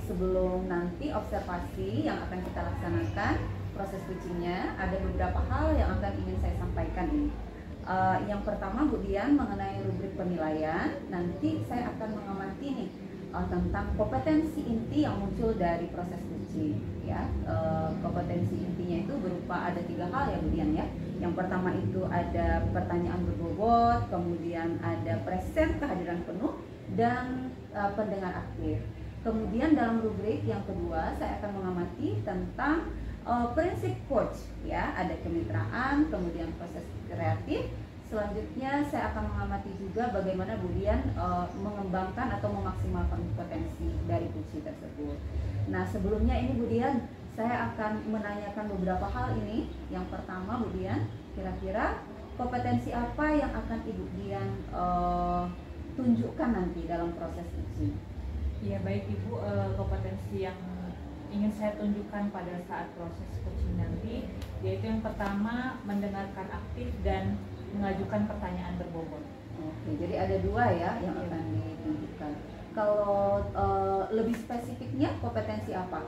sebelum nanti observasi yang akan kita laksanakan proses pitchingnya, ada beberapa hal yang akan ingin saya sampaikan ini. Yang pertama, Bu Dian, mengenai rubrik penilaian, nanti saya akan mengamati nih tentang kompetensi inti yang muncul dari proses pitching. Ya, kompetensi intinya itu berupa ada 3 hal ya, Bu Dian ya. Yang pertama itu ada pertanyaan berbobot, kemudian ada present kehadiran penuh, dan pendengar aktif. Kemudian dalam rubrik yang kedua saya akan mengamati tentang prinsip coach ya, ada kemitraan, kemudian proses kreatif. Selanjutnya saya akan mengamati juga bagaimana Bu Dian mengembangkan atau memaksimalkan potensi dari coach tersebut. Nah, sebelumnya ini Bu Dian, saya akan menanyakan beberapa hal ini. Yang pertama Bu Dian, kira-kira kompetensi apa yang akan Ibu Dian tunjukkan nanti dalam proses coaching? Ya baik Ibu, kompetensi yang ingin saya tunjukkan pada saat proses coaching nanti yaitu yang pertama mendengarkan aktif dan mengajukan pertanyaan berbobot. Oke, jadi ada 2 ya yang akan ditunjukkan. Kalau lebih spesifiknya kompetensi apa?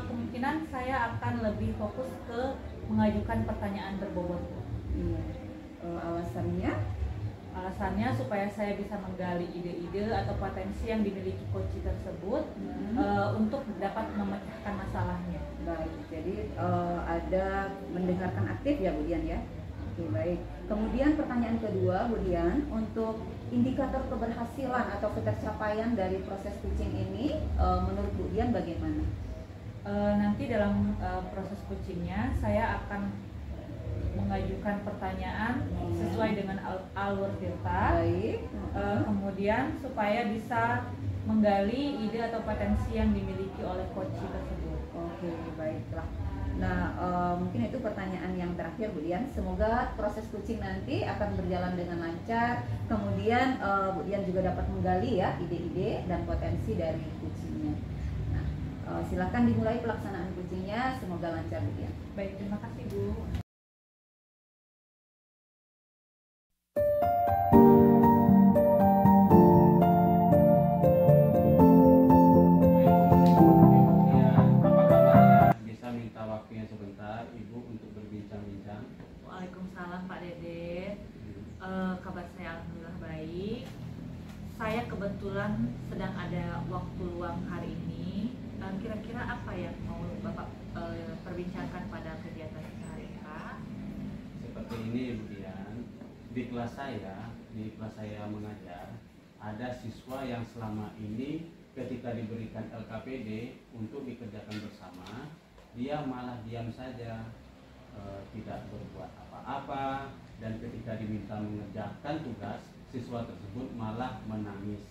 Kemungkinan saya akan lebih fokus ke mengajukan pertanyaan berbobot. Iya. Alasannya? Alasannya supaya saya bisa menggali ide-ide atau potensi yang dimiliki coach tersebut untuk dapat memecahkan masalahnya. Baik, jadi ada mendengarkan aktif ya Bu Dian ya. Oke, baik. Kemudian pertanyaan kedua Bu Dian, untuk indikator keberhasilan atau ketercapaian dari proses pitching ini menurut Bu Dian bagaimana? Nanti dalam proses coachingnya saya akan mengajukan pertanyaan sesuai dengan alur Tirta. Baik. Kemudian supaya bisa menggali ide atau potensi yang dimiliki oleh coach tersebut. Oke, baiklah. Nah, mungkin itu pertanyaan yang terakhir Bu Dian. Semoga proses coaching nanti akan berjalan dengan lancar. Kemudian Bu Dian juga dapat menggali ya ide-ide dan potensi dari coachingnya. Nah, silakan dimulai pelaksanaan coachingnya. Semoga lancar Bu Dian. Baik, terima kasih Bu. Waalaikumsalam Pak Dede. Kabar saya alhamdulillah baik. Saya kebetulan sedang ada waktu luang hari ini. Kira-kira apa yang mau Bapak perbincangkan pada kegiatan hari ini, Pak? Seperti ini Bu Dian, di kelas saya mengajar, ada siswa yang selama ini ketika diberikan LKPD untuk dikerjakan bersama, dia malah diam saja, tidak berbuat apa-apa, dan ketika diminta mengerjakan tugas, siswa tersebut malah menangis.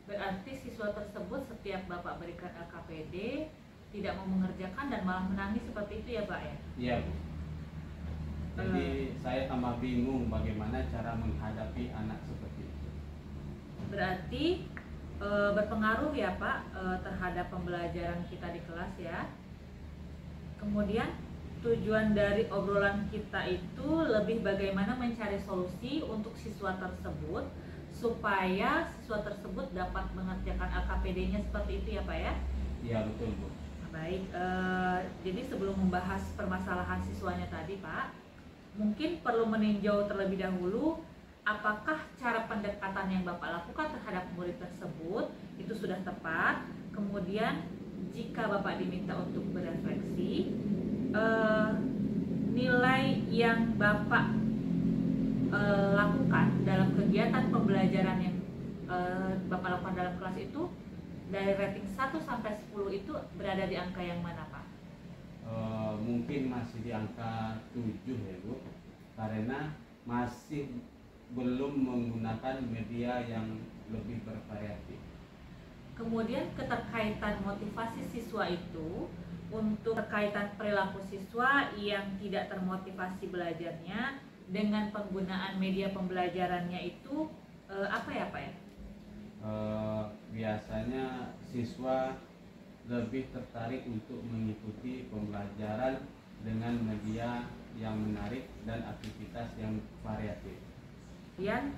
Berarti siswa tersebut setiap Bapak berikan LKPD tidak mau mengerjakan dan malah menangis seperti itu ya Pak ya? Iya Bu. Jadi saya tambah bingung bagaimana cara menghadapi anak seperti itu. Berarti berpengaruh ya Pak terhadap pembelajaran kita di kelas ya. Kemudian tujuan dari obrolan kita itu lebih bagaimana mencari solusi untuk siswa tersebut supaya siswa tersebut dapat mengerjakan LKPD-nya seperti itu ya Pak ya? Iya betul Bu. Baik, jadi sebelum membahas permasalahan siswanya tadi Pak, mungkin perlu meninjau terlebih dahulu apakah cara pendekatan yang Bapak lakukan terhadap murid tersebut itu sudah tepat. Kemudian jika Bapak diminta untuk berefleksi, nilai yang Bapak lakukan dalam kegiatan pembelajaran yang Bapak lakukan dalam kelas itu dari rating 1 sampai 10 itu berada di angka yang mana Pak? Mungkin masih di angka 7 ya Bu, karena masih belum menggunakan media yang lebih bervariatif. Kemudian keterkaitan motivasi siswa itu untuk terkaitan perilaku siswa yang tidak termotivasi belajarnya dengan penggunaan media pembelajarannya itu apa ya Pak ya? Biasanya siswa lebih tertarik untuk mengikuti pembelajaran dengan media yang menarik dan aktivitas yang variatif. Kemudian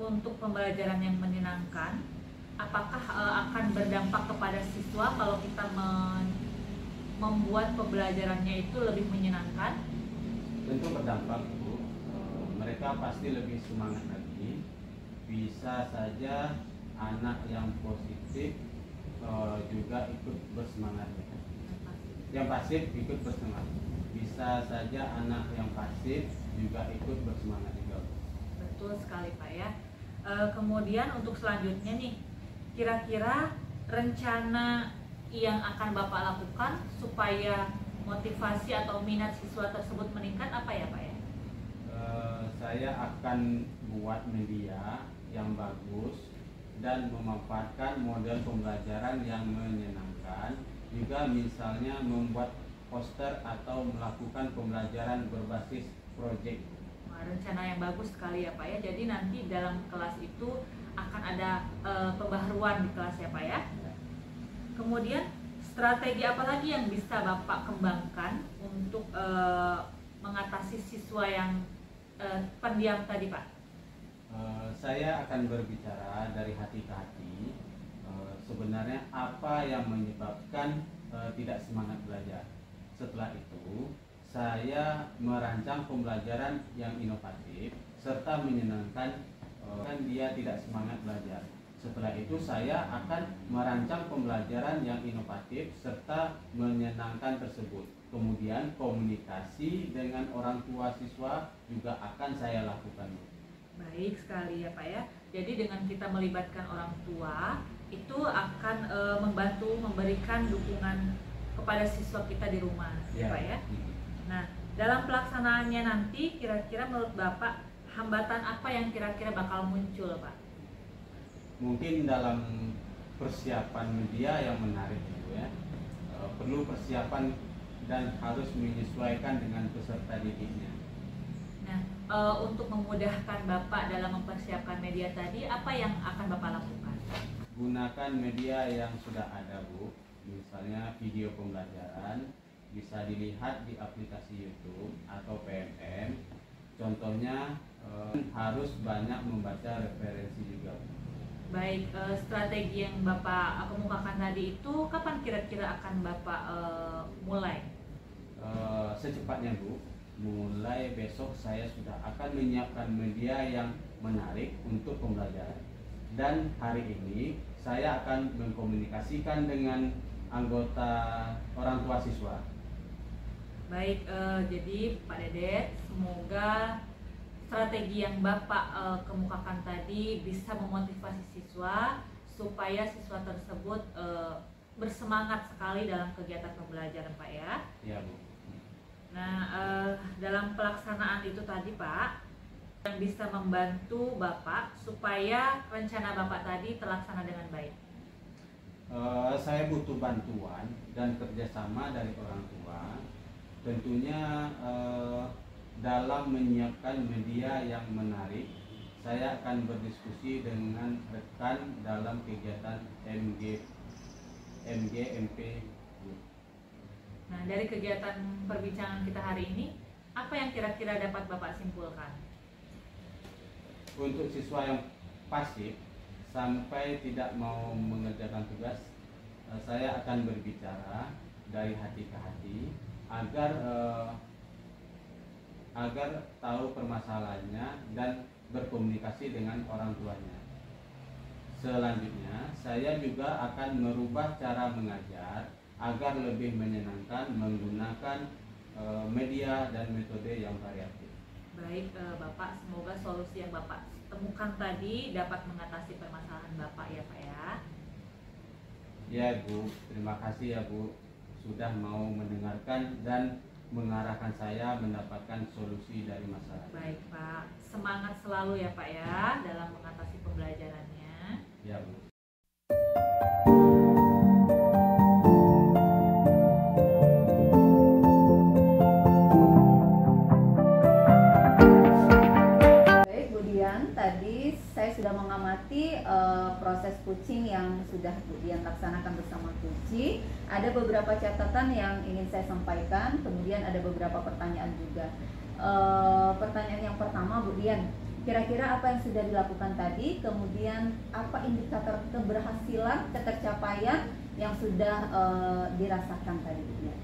untuk pembelajaran yang menyenangkan, apakah akan berdampak kepada siswa kalau kita membuat pembelajarannya itu lebih menyenangkan? Tentu berdampak, Bu. Mereka pasti lebih semangat lagi. Bisa saja anak yang positif juga ikut bersemangat. Yang pasif ikut bersemangat. Bisa saja anak yang pasif juga ikut bersemangat juga. Betul sekali Pak ya. Kemudian untuk selanjutnya nih, kira-kira rencana yang akan Bapak lakukan supaya motivasi atau minat siswa tersebut meningkat apa ya Pak ya? Saya akan buat media yang bagus dan memanfaatkan model pembelajaran yang menyenangkan. Juga misalnya membuat poster atau melakukan pembelajaran berbasis proyek. Rencana yang bagus sekali ya Pak ya. Jadi nanti dalam kelas itu akan ada pembaharuan di kelas ya Pak ya. Kemudian strategi apa lagi yang bisa Bapak kembangkan untuk mengatasi siswa yang pendiam tadi Pak? Saya akan berbicara dari hati ke hati. Sebenarnya apa yang menyebabkan tidak semangat belajar. Setelah itu saya merancang pembelajaran yang inovatif serta menyenangkan kan dia tidak semangat belajar. Setelah itu saya akan merancang pembelajaran yang inovatif serta menyenangkan tersebut. Kemudian komunikasi dengan orang tua siswa juga akan saya lakukan. Baik sekali ya Pak ya. Jadi dengan kita melibatkan orang tua itu akan membantu memberikan dukungan kepada siswa kita di rumah ya Pak ya. Nah, dalam pelaksanaannya nanti kira-kira menurut Bapak hambatan apa yang kira-kira bakal muncul Pak? Mungkin dalam persiapan media yang menarik gitu ya. Perlu persiapan dan harus menyesuaikan dengan peserta didiknya. Nah, untuk memudahkan Bapak dalam mempersiapkan media tadi, apa yang akan Bapak lakukan? Gunakan media yang sudah ada Bu. Misalnya video pembelajaran bisa dilihat di aplikasi YouTube atau PMM. Contohnya harus banyak membaca referensi juga. Baik, strategi yang Bapak kemukakan tadi itu kapan kira-kira akan Bapak mulai? Secepatnya Bu. Mulai besok saya sudah akan menyiapkan media yang menarik untuk pembelajaran. Dan hari ini saya akan mengkomunikasikan dengan anggota orang tua siswa. Baik, jadi Pak Dedet, semoga strategi yang Bapak kemukakan tadi bisa memotivasi siswa supaya siswa tersebut bersemangat sekali dalam kegiatan pembelajaran Pak ya. Iya Bu. Nah, dalam pelaksanaan itu tadi Pak, yang bisa membantu Bapak supaya rencana Bapak tadi terlaksana dengan baik. Saya butuh bantuan dan kerjasama dari orang tua. Tentunya dalam menyiapkan media yang menarik, saya akan berdiskusi dengan rekan dalam kegiatan MGMP. Nah, dari kegiatan perbincangan kita hari ini, apa yang kira-kira dapat Bapak simpulkan? Untuk siswa yang pasif sampai tidak mau mengerjakan tugas, saya akan berbicara dari hati ke hati agar tahu permasalahannya dan berkomunikasi dengan orang tuanya. Selanjutnya, saya juga akan merubah cara mengajar agar lebih menyenangkan menggunakan media dan metode yang variatif. Baik Bapak, semoga solusi yang Bapak temukan tadi dapat mengatasi permasalahan Bapak ya Pak ya. Ya Bu, terima kasih ya Bu sudah mau mendengarkan dan mengarahkan saya mendapatkan solusi dari masalah. Baik Pak, semangat selalu ya Pak ya dalam mengatasi pembelajarannya. Ya Bu. Tadi saya sudah mengamati proses coaching yang sudah Bu Dian laksanakan bersama Kuci. Ada beberapa catatan yang ingin saya sampaikan, kemudian ada beberapa pertanyaan juga. Pertanyaan yang pertama Bu Dian, Kira-kira apa yang sudah dilakukan tadi, kemudian apa indikator keberhasilan, ketercapaian yang sudah dirasakan tadi, Bu Dian?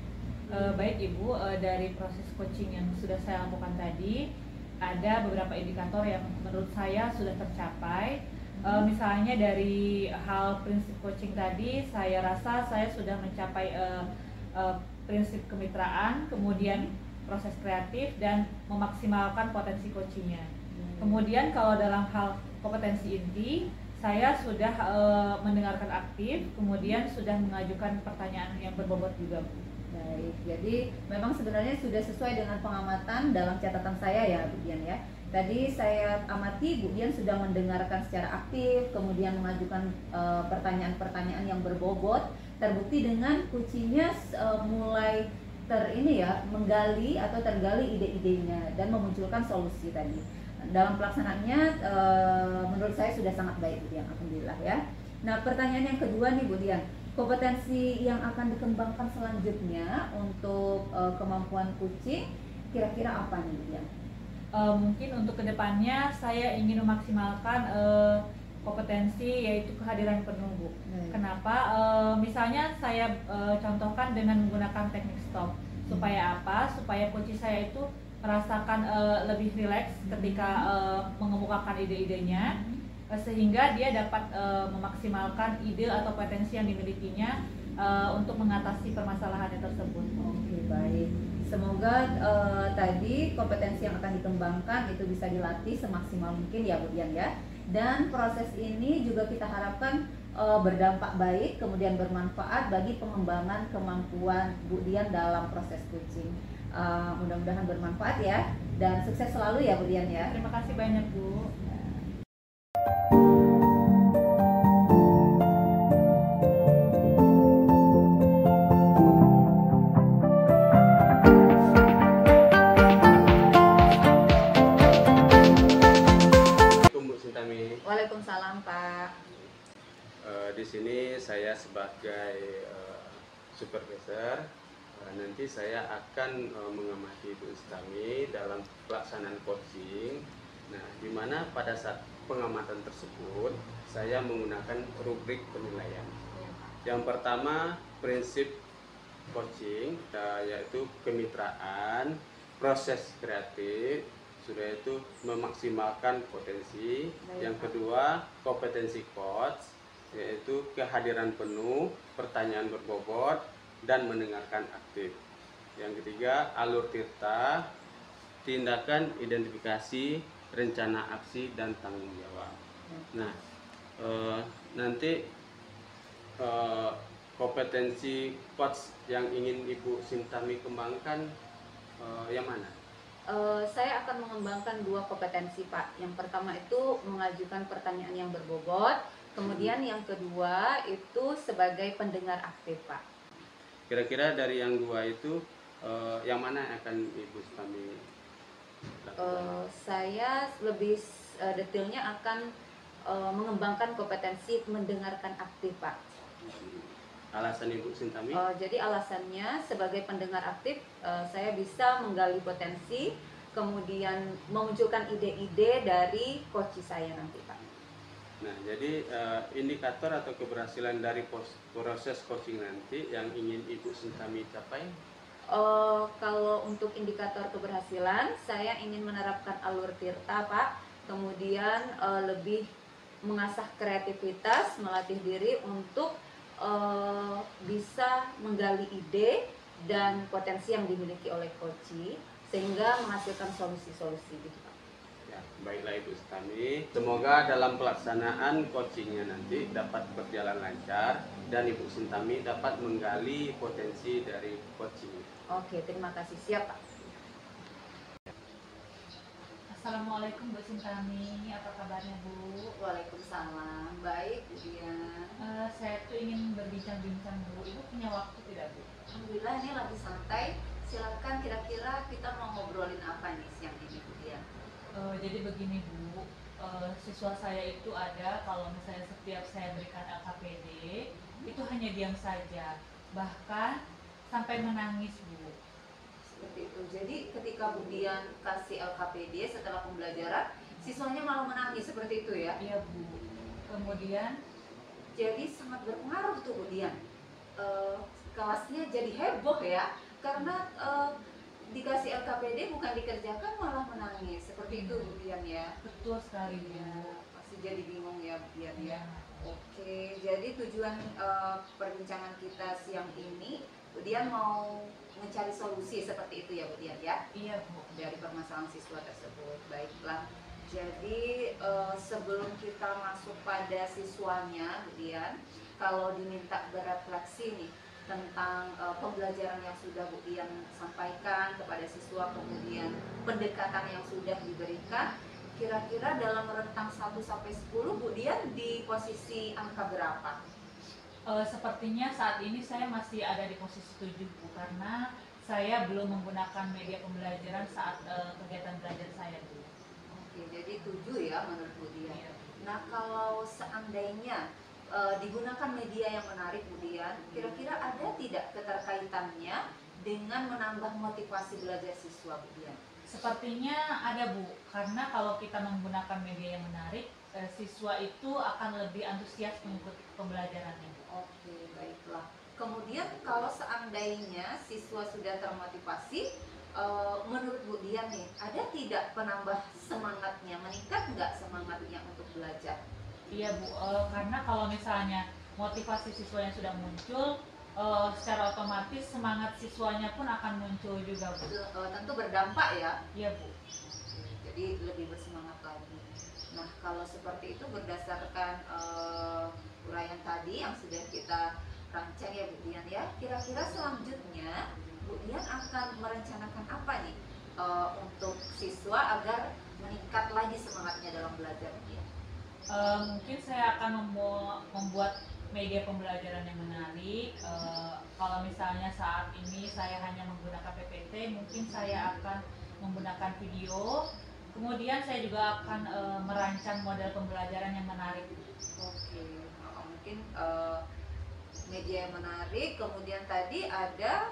Baik Ibu, dari proses coaching yang sudah saya lakukan tadi, ada beberapa indikator yang menurut saya sudah tercapai. Misalnya dari hal prinsip coaching tadi, saya rasa saya sudah mencapai prinsip kemitraan, kemudian proses kreatif dan memaksimalkan potensi coachingnya. Kemudian kalau dalam hal kompetensi inti, saya sudah mendengarkan aktif, kemudian sudah mengajukan pertanyaan yang berbobot juga, Bu. Baik, jadi memang sebenarnya sudah sesuai dengan pengamatan dalam catatan saya ya, Bu Dian ya. Tadi saya amati Bu Dian sudah mendengarkan secara aktif, kemudian mengajukan pertanyaan-pertanyaan yang berbobot, terbukti dengan kuncinya mulai menggali atau tergali ide-idenya dan memunculkan solusi tadi. Dalam pelaksanaannya menurut saya sudah sangat baik, Bu Dian, alhamdulillah ya. Nah, pertanyaan yang kedua nih, Bu Dian, kompetensi yang akan dikembangkan selanjutnya untuk kemampuan coaching kira-kira apa nih, Bu Dian? Mungkin untuk kedepannya saya ingin memaksimalkan kompetensi yaitu kehadiran penuh, Bu. Kenapa? Misalnya saya contohkan dengan menggunakan teknik stop. Supaya apa? Supaya coach saya itu merasakan lebih rileks ketika mengemukakan ide-idenya, sehingga dia dapat memaksimalkan ide atau potensi yang dimilikinya untuk mengatasi permasalahannya tersebut. Oke, baik. Semoga tadi kompetensi yang akan dikembangkan itu bisa dilatih semaksimal mungkin ya, Bu Dian ya. Dan proses ini juga kita harapkan berdampak baik, kemudian bermanfaat bagi pengembangan kemampuan Bu Dian dalam proses coaching. Mudah-mudahan bermanfaat ya, dan sukses selalu ya, Bu Dian ya. Terima kasih banyak, Bu. Waalaikumsalam, Pak. Di sini saya sebagai supervisor. Nanti saya akan mengamati Bu Istami dalam pelaksanaan coaching. Nah, di mana pada saat pengamatan tersebut saya menggunakan rubrik penilaian. Yang pertama, prinsip coaching yaitu kemitraan, proses kreatif, sudah itu memaksimalkan potensi. Yang kedua, kompetensi coach, yaitu kehadiran penuh, pertanyaan berbobot, dan mendengarkan aktif. Yang ketiga, alur tirta, tindakan identifikasi, rencana aksi, dan tanggung jawab. Nah, nanti kompetensi coach yang ingin Ibu Sintami kembangkan yang mana? Saya akan mengembangkan dua kompetensi, Pak. Yang pertama itu mengajukan pertanyaan yang berbobot, kemudian yang kedua itu sebagai pendengar aktif, Pak. Kira-kira dari yang dua itu yang mana yang akan Ibu Sintami lakukan? Saya lebih detailnya akan mengembangkan kompetensi mendengarkan aktif, Pak. Alasan Ibu Sintami? Jadi alasannya sebagai pendengar aktif saya bisa menggali potensi, kemudian memunculkan ide-ide dari coach saya nanti, Pak. Nah, jadi indikator atau keberhasilan dari proses coaching nanti yang ingin Ibu Sintami capai? Kalau untuk indikator keberhasilan, saya ingin menerapkan alur tirta, Pak. Kemudian lebih mengasah kreativitas, melatih diri untuk bisa menggali ide dan potensi yang dimiliki oleh coach sehingga menghasilkan solusi-solusi gitu, Pak. Ya, baiklah Ibu Sintami. Semoga dalam pelaksanaan coachingnya nanti dapat berjalan lancar dan Ibu Sintami dapat menggali potensi dari coaching. Oke, terima kasih. Siap, Pak. Assalamualaikum Bu Sintami, apa kabarnya Bu? Waalaikumsalam. Baik, Bu Dian. Saya tuh ingin berbincang-bincang Bu. Ibu punya waktu tidak Bu? Alhamdulillah ini lagi santai. Silakan, kira-kira kita mau ngobrolin apa nih siang ini, Bu Dian? Jadi begini Bu, siswa saya itu ada kalau misalnya setiap saya berikan LKPD itu hanya diam saja, bahkan sampai menangis Bu. Seperti itu. Jadi ketika Bu Dian kasih LKPD setelah pembelajaran, siswanya malah menangis seperti itu ya. Iya Bu. Kemudian Jadi sangat berpengaruh tuh Bu Dian. Kelasnya jadi heboh ya, karena dikasih LKPD bukan dikerjakan malah menangis seperti itu Bu Dian ya. betul sekali Bu. Ya, pasti jadi bingung ya Bu Dian ya. Iya. Oke, jadi tujuan perbincangan kita siang ini, Bu Dian mau mencari solusi seperti itu ya Bu Dian ya, Iya Bu. dari permasalahan siswa tersebut. Baiklah, jadi sebelum kita masuk pada siswanya Bu Dian, kalau diminta berefleksi nih tentang pembelajaran yang sudah Bu Dian sampaikan kepada siswa, kemudian pendekatan yang sudah diberikan, kira-kira dalam rentang 1 sampai 10 Bu Dian di posisi angka berapa? Sepertinya saat ini saya masih ada di posisi 7 Bu, karena saya belum menggunakan media pembelajaran saat kegiatan belajar saya Bu. Oke, jadi 7 ya menurut Bu Dian. Iya. Nah, kalau seandainya digunakan media yang menarik Bu Dian, kira-kira ada tidak keterkaitannya dengan menambah motivasi belajar siswa Bu Dian? Sepertinya ada Bu, karena kalau kita menggunakan media yang menarik, siswa itu akan lebih antusias mengikuti pembelajarannya Bu. Oke, baiklah. Kemudian kalau seandainya siswa sudah termotivasi, menurut Bu Dian nih, ada tidak penambah semangatnya, meningkat nggak semangatnya untuk belajar? Iya Bu, karena kalau misalnya motivasi siswanya sudah muncul, secara otomatis semangat siswanya pun akan muncul juga Bu. Tentu berdampak ya. Iya Bu. Jadi lebih bersemangat lagi. Nah, kalau seperti itu berdasarkan uraian tadi yang sudah kita rancang ya Bu Dian ya, kira-kira selanjutnya Bu Dian akan merencanakan apa nih untuk siswa agar meningkat lagi semangatnya dalam belajar Bu Dian? Mungkin saya akan membuat media pembelajaran yang menarik. Kalau misalnya saat ini saya hanya menggunakan PPT, mungkin saya akan menggunakan video. Kemudian saya juga akan merancang model pembelajaran yang menarik. Oke, mungkin media yang menarik, kemudian tadi ada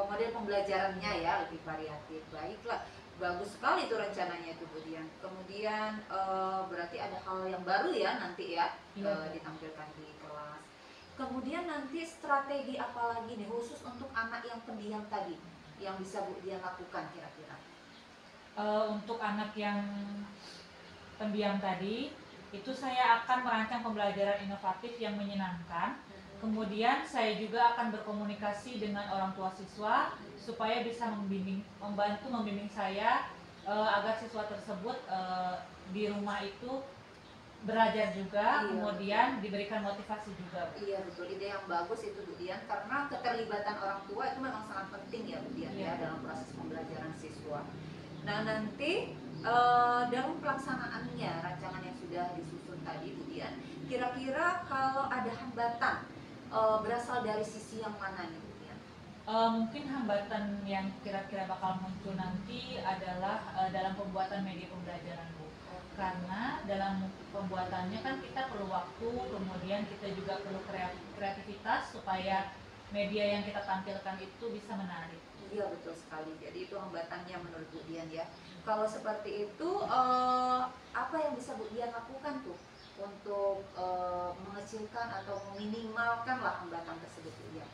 model pembelajarannya ya lebih variatif. Baiklah, bagus sekali itu rencananya itu Bu Dian. Kemudian berarti ada hal yang baru ya nanti ya, Iya. ditampilkan di kelas. Kemudian nanti strategi apa lagi nih khusus untuk anak yang pendiam tadi yang bisa Bu Dian lakukan kira-kira? Untuk anak yang pendiam tadi, itu saya akan merancang pembelajaran inovatif yang menyenangkan. Kemudian saya juga akan berkomunikasi dengan orang tua siswa supaya bisa membantu membimbing saya agar siswa tersebut di rumah itu belajar juga, Iya. kemudian diberikan motivasi juga. Iya betul, ide yang bagus itu Bu Dian, karena keterlibatan orang tua itu memang sangat penting ya Bu Dian ya Iya. dalam proses pembelajaran siswa. Nah nanti dalam pelaksanaannya rancangan yang sudah disusun tadi Bu Dian, kira-kira kalau ada hambatan berasal dari sisi yang mana nih Bu Dian? Mungkin hambatan yang kira-kira bakal muncul nanti adalah dalam pembuatan media pembelajaran Bu. Karena dalam pembuatannya kan kita perlu waktu, kemudian kita juga perlu kreativitas supaya media yang kita tampilkan itu bisa menarik. Iya betul sekali. Jadi itu hambatannya menurut Bu Dian ya. Kalau seperti itu, apa yang bisa Bu Dian lakukan tuh untuk mengecilkan atau meminimalkan lah hambatan tersebut Bu Dian?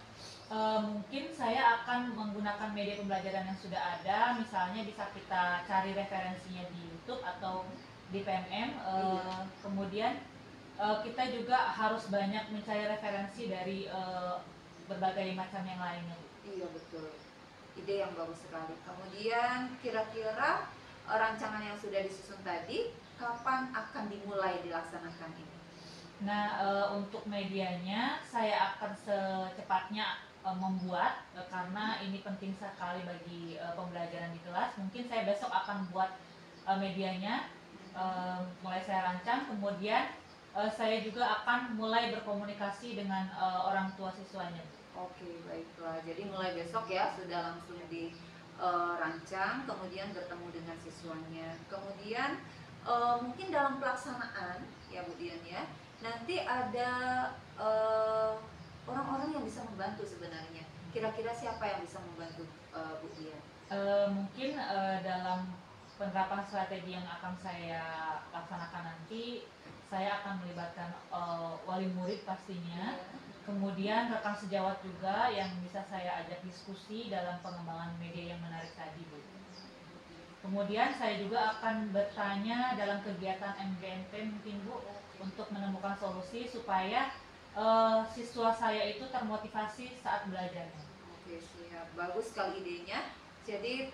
Mungkin saya akan menggunakan media pembelajaran yang sudah ada, misalnya bisa kita cari referensinya di YouTube atau di PMM. Kemudian kita juga harus banyak mencari referensi dari berbagai macam yang lainnya. Iya betul. Ide yang bagus sekali. Kemudian kira-kira rancangan yang sudah disusun tadi kapan akan dimulai dilaksanakan ini? Nah, untuk medianya saya akan secepatnya membuat karena ini penting sekali bagi pembelajaran di kelas. Mungkin saya besok akan buat medianya, mulai saya rancang, kemudian saya juga akan mulai berkomunikasi dengan orang tua siswanya. Oke, baiklah. Jadi mulai besok ya sudah langsung dirancang, kemudian bertemu dengan siswanya. Kemudian mungkin dalam pelaksanaan ya Bu Dian ya, nanti ada orang-orang yang bisa membantu sebenarnya. Kira-kira siapa yang bisa membantu Bu Dian? Mungkin dalam penerapan strategi yang akan saya laksanakan nanti, saya akan melibatkan wali murid pastinya, kemudian rekan sejawat juga yang bisa saya ajak diskusi dalam pengembangan media yang menarik tadi, Bu. Kemudian saya juga akan bertanya dalam kegiatan MGMP mungkin, Bu, untuk menemukan solusi supaya siswa saya itu termotivasi saat belajarnya. Oke, siap. Bagus sekali idenya. Jadi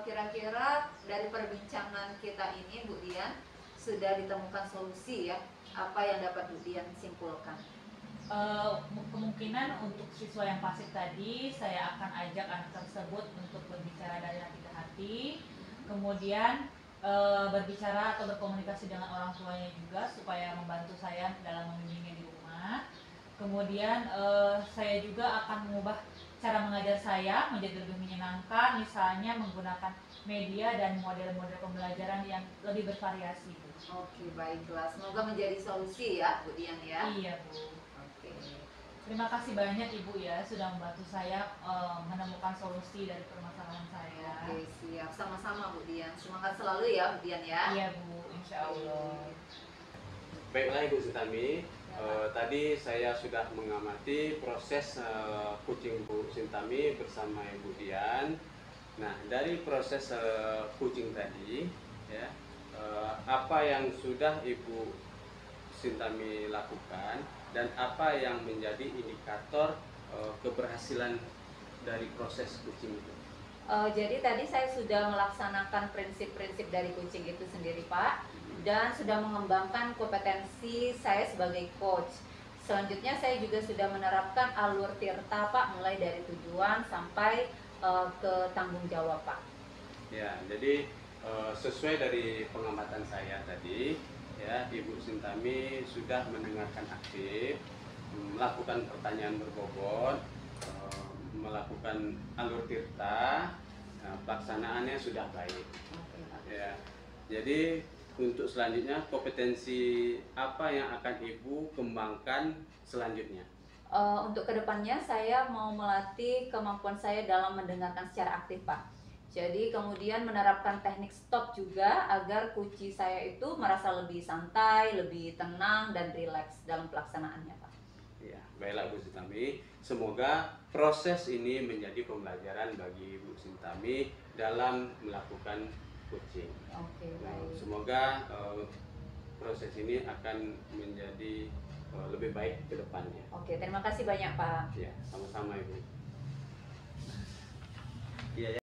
kira-kira dari perbincangan kita ini, Bu Dian, sudah ditemukan solusi ya? Apa yang dapat Bu Dian simpulkan? Kemungkinan untuk siswa yang pasif tadi, saya akan ajak anak tersebut untuk berbicara dari hati ke hati, kemudian berbicara atau berkomunikasi dengan orang tuanya juga supaya membantu saya dalam membimbingnya di rumah. Kemudian saya juga akan mengubah cara mengajar saya menjadi lebih menyenangkan, misalnya menggunakan media dan model-model pembelajaran yang lebih bervariasi, Bu. Oke, baiklah. Semoga menjadi solusi ya, Bu Dian ya. Iya, Bu. Oke. Terima kasih banyak Ibu ya sudah membantu saya menemukan solusi dari permasalahan saya. Oke, siap. Sama-sama Bu Dian. Semangat selalu ya, Bu Dian ya. Iya, Bu, insya Allah. Baiklah Ibu Sintami, tadi saya sudah mengamati proses coaching Bu Sintami bersama Ibu Dian. Nah, dari proses coaching tadi, ya, apa yang sudah Ibu Sintami lakukan dan apa yang menjadi indikator keberhasilan dari proses coaching itu? Jadi tadi saya sudah melaksanakan prinsip-prinsip dari coaching itu sendiri, Pak, dan sudah mengembangkan kompetensi saya sebagai coach. Selanjutnya saya juga sudah menerapkan alur tirta, Pak, mulai dari tujuan sampai ke tanggung jawab, Pak. Ya, jadi sesuai dari pengamatan saya tadi, ya, Ibu Sintami sudah mendengarkan aktif, melakukan pertanyaan berbobot, melakukan alur tirta, pelaksanaannya sudah baik. Ya, jadi untuk selanjutnya kompetensi apa yang akan Ibu kembangkan selanjutnya? Untuk kedepannya saya mau melatih kemampuan saya dalam mendengarkan secara aktif, Pak. Jadi kemudian menerapkan teknik stop juga agar kunci saya itu merasa lebih santai, lebih tenang dan rileks dalam pelaksanaannya, Pak. Ya, baiklah Bu Sintami. Semoga proses ini menjadi pembelajaran bagi Bu Sintami dalam melakukan coaching. Oke, baik. Semoga proses ini akan menjadi lebih baik ke depannya. Oke, terima kasih banyak, Pak. Ya, sama-sama Ibu. Iya ya.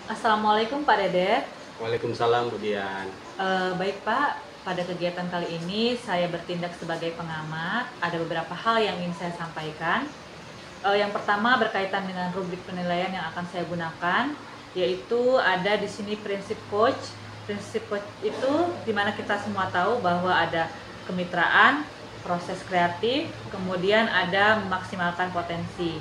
Assalamualaikum Pak Dede. Waalaikumsalam Bu Dian. Baik Pak, pada kegiatan kali ini saya bertindak sebagai pengamat. Ada beberapa hal yang ingin saya sampaikan. Yang pertama berkaitan dengan rubrik penilaian yang akan saya gunakan, yaitu ada di sini prinsip coach. Prinsip coach itu dimana kita semua tahu bahwa ada kemitraan, proses kreatif, kemudian ada memaksimalkan potensi.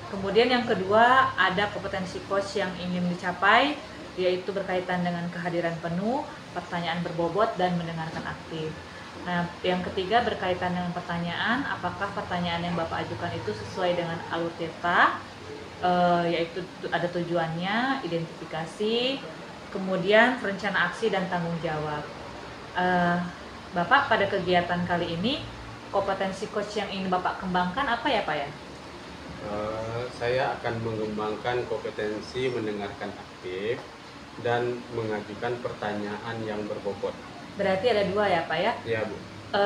Kemudian yang kedua ada kompetensi coach yang ingin dicapai, yaitu berkaitan dengan kehadiran penuh, pertanyaan berbobot, dan mendengarkan aktif. Nah, yang ketiga berkaitan dengan pertanyaan, apakah pertanyaan yang Bapak ajukan itu sesuai dengan alur tirta, yaitu ada tujuannya, identifikasi, kemudian rencana aksi dan tanggung jawab. Bapak pada kegiatan kali ini, kompetensi coach yang ingin Bapak kembangkan apa ya Pak ya? Saya akan mengembangkan kompetensi mendengarkan aktif dan mengajukan pertanyaan yang berbobot. Berarti ada dua ya Pak ya? Iya Bu.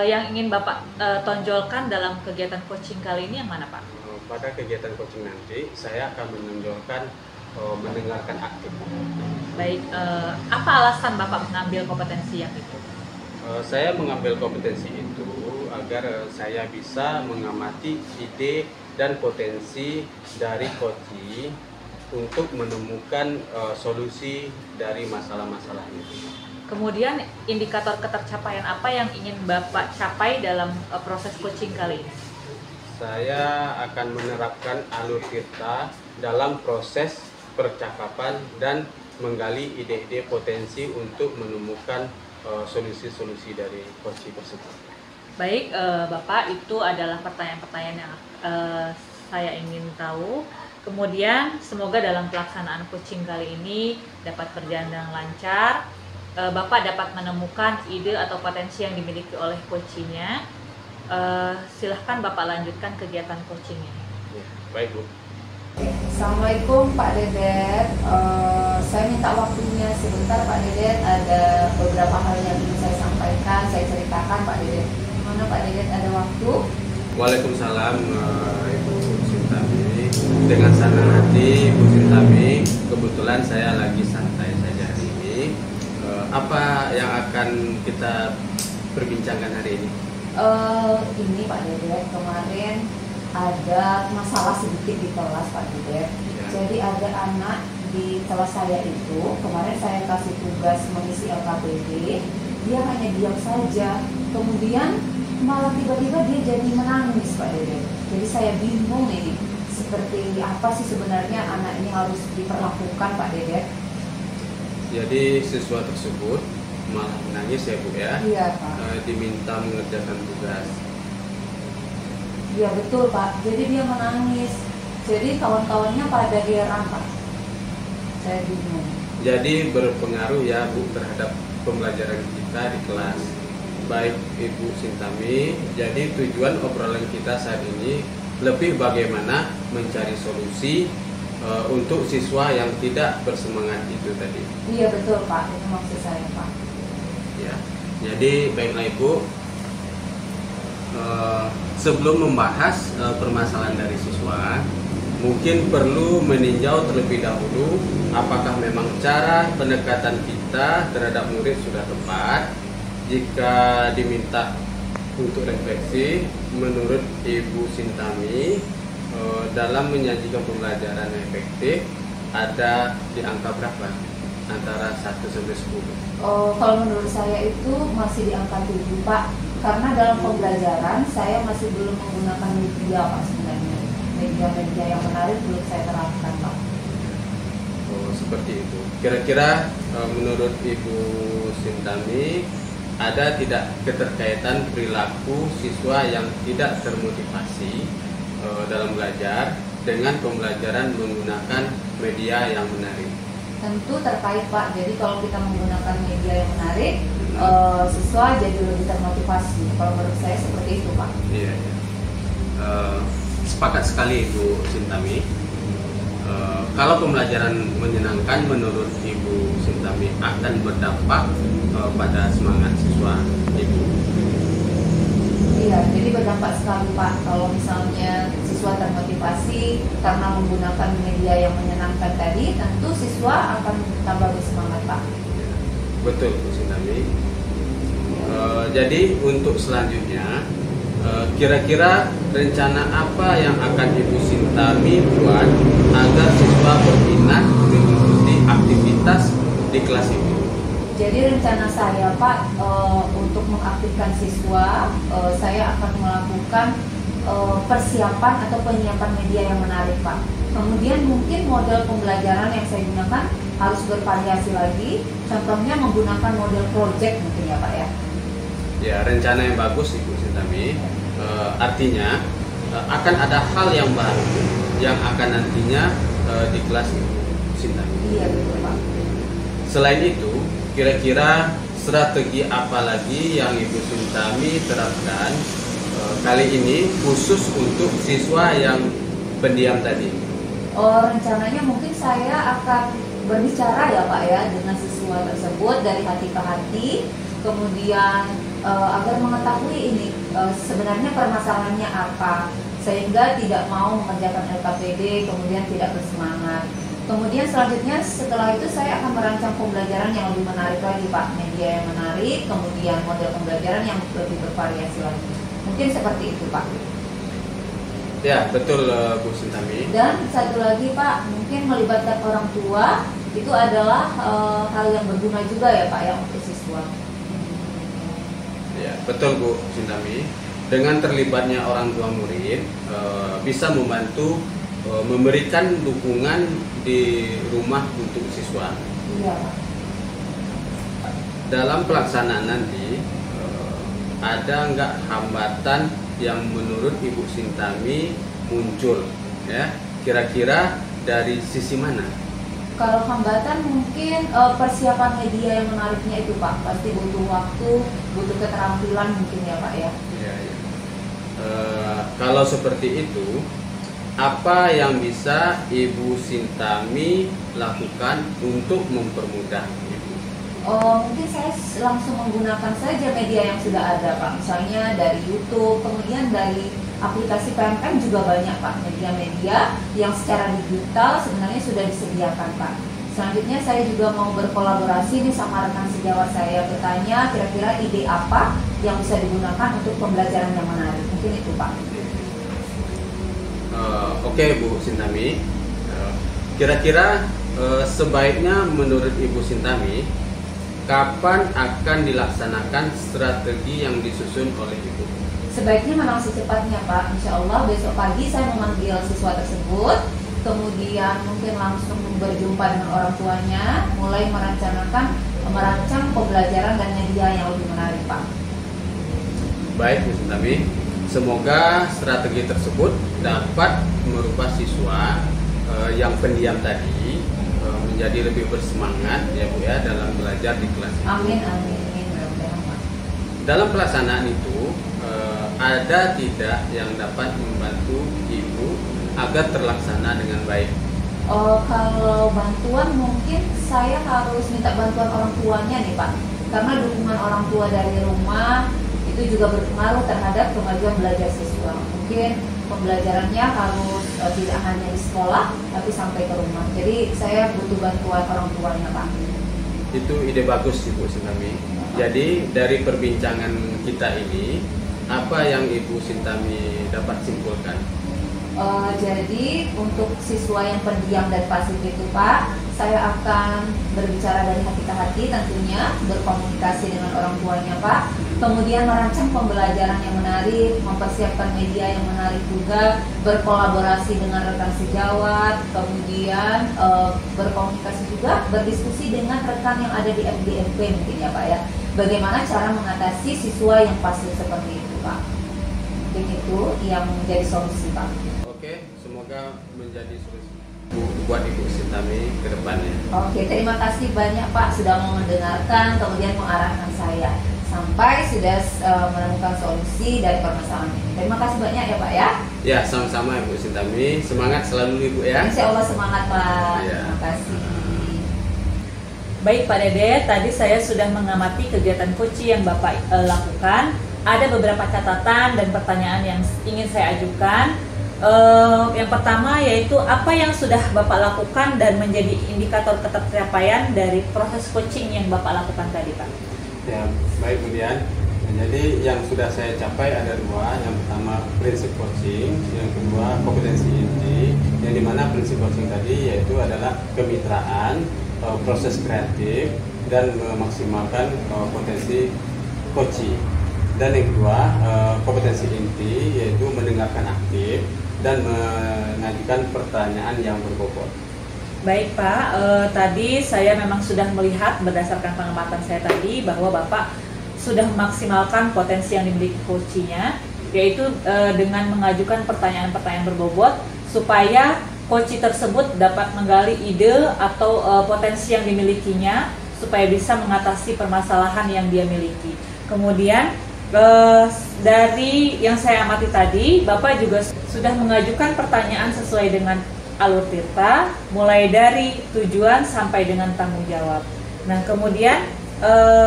Yang ingin Bapak tonjolkan dalam kegiatan coaching kali ini yang mana Pak? Pada kegiatan coaching nanti saya akan menonjolkan mendengarkan aktif. Baik, apa alasan Bapak mengambil kompetensi yang itu? Saya mengambil kompetensi itu agar saya bisa mengamati ide dan potensi dari coaching untuk menemukan solusi dari masalah-masalah itu. Kemudian indikator ketercapaian apa yang ingin Bapak capai dalam proses coaching kali ini? Saya akan menerapkan alur tirta dalam proses percakapan dan menggali ide-ide potensi untuk menemukan solusi-solusi dari coaching tersebut. Baik, Bapak, itu adalah pertanyaan-pertanyaan yang saya ingin tahu. Kemudian semoga dalam pelaksanaan coaching kali ini dapat berjalan dengan lancar. Bapak dapat menemukan ide atau potensi yang dimiliki oleh coachingnya. Silahkan Bapak lanjutkan kegiatan coachingnya. Ya, baik Bu. Assalamualaikum Pak Dedet. Saya minta waktunya sebentar Pak Dedet. Ada beberapa hal yang ingin saya sampaikan, saya ceritakan Pak Dedet. Mana Pak Dedet ada waktu? Waalaikumsalam Ibu Sintami. Dengan senang hati Ibu Sintami, kebetulan saya lagi santai saja hari ini. Apa yang akan kita perbincangkan hari ini? Ini Pak Dedet, kemarin ada masalah sedikit di kelas Pak Dedet. Ya. Jadi ada anak di kelas saya itu, kemarin saya kasih tugas mengisi LKPD, dia hanya diam saja. Kemudian malah tiba-tiba dia jadi menangis Pak Dedet. Jadi saya bingung ini, seperti apa sih sebenarnya anak ini harus diperlakukan Pak Dedet? Jadi siswa tersebut malah menangis ya Bu ya? Iya Pak. Diminta mengerjakan tugas. Iya betul Pak, jadi dia menangis. Jadi kawan-kawannya pada heran Pak. Saya bingung. Jadi berpengaruh ya Bu terhadap pembelajaran kita di kelas. Baik Ibu Sintami, jadi tujuan obrolan kita saat ini lebih bagaimana mencari solusi untuk siswa yang tidak bersemangat itu tadi. Iya betul Pak, itu maksud saya Pak. Ya, jadi baiklah Ibu. Sebelum membahas permasalahan dari siswa, mungkin perlu meninjau terlebih dahulu apakah memang cara pendekatan kita terhadap murid sudah tepat. Jika diminta untuk refleksi, menurut Ibu Sintami, dalam menyajikan pembelajaran yang efektif ada di angka berapa? Antara 1 sampai 10. Kalau menurut saya itu masih di angka 7 Pak. Karena dalam pembelajaran saya masih belum menggunakan media Pak sebenarnya. Media-media yang menarik belum saya terapkan Pak. Oh, seperti itu. Kira-kira menurut Ibu Sintami ada tidak keterkaitan perilaku siswa yang tidak termotivasi dalam belajar dengan pembelajaran menggunakan media yang menarik? Tentu terkait Pak. Jadi kalau kita menggunakan media yang menarik, siswa jadi lebih termotivasi. Kalau menurut saya seperti itu Pak. Iya, iya. Sepakat sekali Ibu Sintami. Kalau pembelajaran menyenangkan menurut Ibu Sintami akan berdampak pada semangat siswa Ibu. Iya, jadi berdampak sekali Pak. Kalau misalnya siswa termotivasi karena menggunakan media yang menyenangkan tadi, tentu siswa akan tambah bersemangat Pak. Betul Bu Sintami. Jadi untuk selanjutnya, kira-kira rencana apa yang akan Ibu Sintami buat agar siswa berminat mengikuti aktivitas di kelas ini? Jadi rencana saya Pak, untuk mengaktifkan siswa, saya akan melakukan persiapan atau penyiapan media yang menarik Pak. Kemudian mungkin model pembelajaran yang saya gunakan harus bervariasi lagi. Contohnya menggunakan model project mungkin ya Pak ya. Ya, rencana yang bagus Ibu Sintami. Artinya akan ada hal yang baru yang akan nantinya di kelas Ibu Sintami. Iya betul Pak. Selain itu, kira-kira strategi apa lagi yang Ibu Sintami terapkan kali ini khusus untuk siswa yang pendiam tadi? Rencananya mungkin saya akan berbicara ya Pak ya dengan siswa tersebut dari hati ke hati, kemudian agar mengetahui ini sebenarnya permasalahannya apa, sehingga tidak mau mengerjakan LKPD kemudian tidak bersemangat. Kemudian selanjutnya setelah itu saya akan merancang pembelajaran yang lebih menarik lagi Pak, media yang menarik, kemudian model pembelajaran yang lebih bervariasi lagi. Mungkin seperti itu Pak. Ya betul Bu Sintami. Dan satu lagi Pak, mungkin melibatkan orang tua itu adalah hal yang berguna juga ya Pak ya untuk siswa. Ya betul Bu Sintami. Dengan terlibatnya orang tua murid bisa membantu memberikan dukungan di rumah untuk siswa. Iya, Pak. Dalam pelaksanaan nanti ada nggak hambatan yang menurut Ibu Sintami muncul, ya? Kira-kira dari sisi mana? Kalau hambatan mungkin persiapan media yang menariknya itu Pak, pasti butuh waktu, butuh keterampilan mungkin ya Pak ya. Ya, ya. Kalau seperti itu, apa yang bisa Ibu Sintami lakukan untuk mempermudah Ibu? Mungkin saya langsung menggunakan saja media yang sudah ada Pak, misalnya dari YouTube, kemudian dari aplikasi PMM juga banyak Pak, media-media yang secara digital sebenarnya sudah disediakan Pak. Selanjutnya saya juga mau berkolaborasi nih sama rekan sejawat saya, bertanya kira-kira ide apa yang bisa digunakan untuk pembelajaran yang menarik, mungkin itu Pak. Oke, Bu Sintami, kira-kira sebaiknya menurut Ibu Sintami kapan akan dilaksanakan strategi yang disusun oleh Ibu? Sebaiknya memang secepatnya Pak, insya Allah besok pagi saya memanggil siswa tersebut, kemudian mungkin langsung berjumpa dengan orang tuanya, mulai merancang pembelajaran dan media yang lebih menarik Pak. Baik Bu Sintami, semoga strategi tersebut dapat merubah siswa yang pendiam tadi menjadi lebih bersemangat ya Bu ya dalam belajar di kelas. Amin, amin, amin. Mudah-mudahan, Pak. Dalam pelaksanaan itu ada tidak yang dapat membantu Ibu agar terlaksana dengan baik? Kalau bantuan mungkin saya harus minta bantuan orang tuanya nih Pak, karena dukungan orang tua dari rumah itu juga berpengaruh terhadap kemajuan belajar siswa. Mungkin pembelajarannya harus tidak hanya di sekolah tapi sampai ke rumah. Jadi saya butuh bantuan orang tuanya Pak. Itu ide bagus Ibu Sintami. Jadi dari perbincangan kita ini, apa yang Ibu Sintami dapat simpulkan? Jadi untuk siswa yang pendiam dan pasif itu Pak, saya akan berbicara dari hati ke hati tentunya, berkomunikasi dengan orang tuanya Pak, kemudian merancang pembelajaran yang menarik, mempersiapkan media yang menarik juga, berkolaborasi dengan rekan sejawat, kemudian berkomunikasi juga, berdiskusi dengan rekan yang ada di FDMP mungkin ya Pak ya, bagaimana cara mengatasi siswa yang pasif seperti itu Pak. Mungkin itu yang menjadi solusi Pak. Oke, semoga menjadi solusi buat Ibu Sintami ke depannya. Oke, terima kasih banyak Pak sudah mau mendengarkan, kemudian mengarahkan saya sampai sudah menemukan solusi dari permasalahan ini. Terima kasih banyak ya Pak ya. Ya, sama-sama Ibu Sintami. Semangat selalu Ibu ya. Insya Allah semangat Pak. Ya. Terima kasih. Baik Pak Dede, tadi saya sudah mengamati kegiatan coaching yang Bapak lakukan. Ada beberapa catatan dan pertanyaan yang ingin saya ajukan. Yang pertama yaitu apa yang sudah Bapak lakukan dan menjadi indikator tercapaian dari proses coaching yang Bapak lakukan tadi Pak. Ya, baik kemudian. Jadi yang sudah saya capai ada dua. Yang pertama prinsip coaching, yang kedua kompetensi inti. Yang dimana prinsip coaching tadi yaitu adalah kemitraan, proses kreatif dan memaksimalkan potensi coaching. Dan yang kedua kompetensi inti yaitu mendengarkan aktif dan mengajukan pertanyaan yang berbobot. Baik Pak, tadi saya memang sudah melihat berdasarkan pengamatan saya tadi bahwa Bapak sudah memaksimalkan potensi yang dimiliki coachingnya, yaitu dengan mengajukan pertanyaan-pertanyaan berbobot supaya coaching tersebut dapat menggali ide atau potensi yang dimilikinya supaya bisa mengatasi permasalahan yang dia miliki. Kemudian dari yang saya amati tadi, Bapak juga sudah mengajukan pertanyaan sesuai dengan alur tirta, mulai dari tujuan sampai dengan tanggung jawab. Nah, kemudian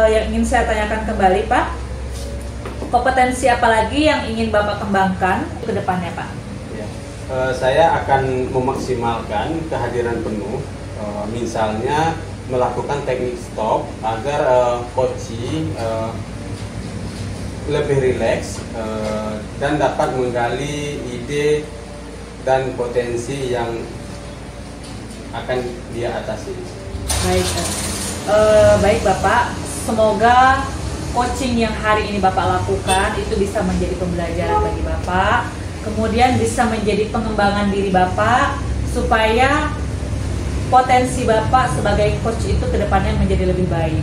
yang ingin saya tanyakan kembali, Pak, kompetensi apa lagi yang ingin Bapak kembangkan ke depannya, Pak? Ya, saya akan memaksimalkan kehadiran penuh, misalnya melakukan teknik stop agar coaching lebih rileks dan dapat menggali ide dan potensi yang akan dia atasi. Baik, baik Bapak. Semoga coaching yang hari ini Bapak lakukan itu bisa menjadi pembelajaran bagi Bapak, kemudian bisa menjadi pengembangan diri Bapak supaya potensi Bapak sebagai coach itu kedepannya menjadi lebih baik.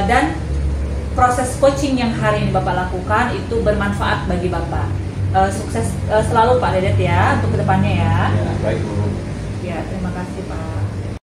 Dan proses coaching yang hari ini Bapak lakukan itu bermanfaat bagi Bapak. Sukses selalu Pak Dedet ya untuk kedepannya ya. Ya, baik Bu. Ya, terima kasih Pak.